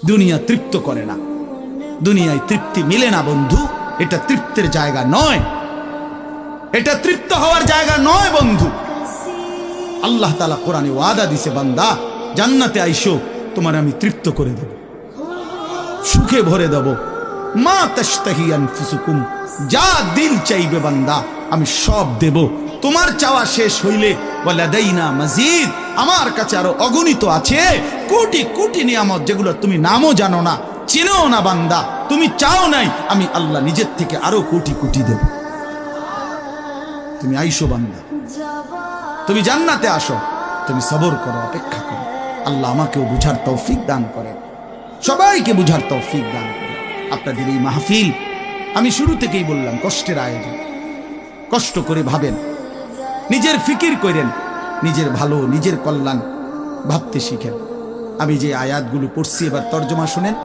দুনিয়া তৃপ্ত করে না, দুনিয়ায় তৃপ্তি মিলে না বন্ধু। এটা তৃপ্তের জায়গা নয়, এটা তৃপ্ত হওয়ার জায়গা নয় বন্ধু। আল্লাহ তাআলা কোরআনে ওয়াদা দিছে, বান্দা জান্নাতে আইসো, তোমার আমি তৃপ্ত করে দেব, সুখে ভরে দেব। মা তাশতাহি আনফুসুকুম, যা দিল চাইবে বান্দা আমি সব দেব। তোমার চাওয়া শেষ হইলে ওয়ালাদাইনা মাজিদ, আমার কাছে আরো অগণিত আছে কোটি কোটি নিয়ামত, যেগুলো তুমি নামও জানো না, চিনো না বান্দা। তুমি চাও নাই, আমি আল্লাহ নিজের থেকে আরো কোটি কোটি দেব। তুমি আইসো বান্দা, তুমি জান্নাতে আসো, তুমি সবর করো, অপেক্ষা করো। আল্লাহ আমাকেও বুঝার তৌফিক দান করে, সবাইকে বুঝার তৌফিক দান করে। আপনাদের এই মাহফিল আমি শুরু থেকেই বললাম কষ্টের আয়োজন। কষ্ট করে ভাবেন, নিজের ফিকির করেন, নিজের ভালো নিজের কল্যাণ ভাবতে শিখেন। আমি যে আয়াতগুলো পড়ছি এবার তর্জমা শুনেন।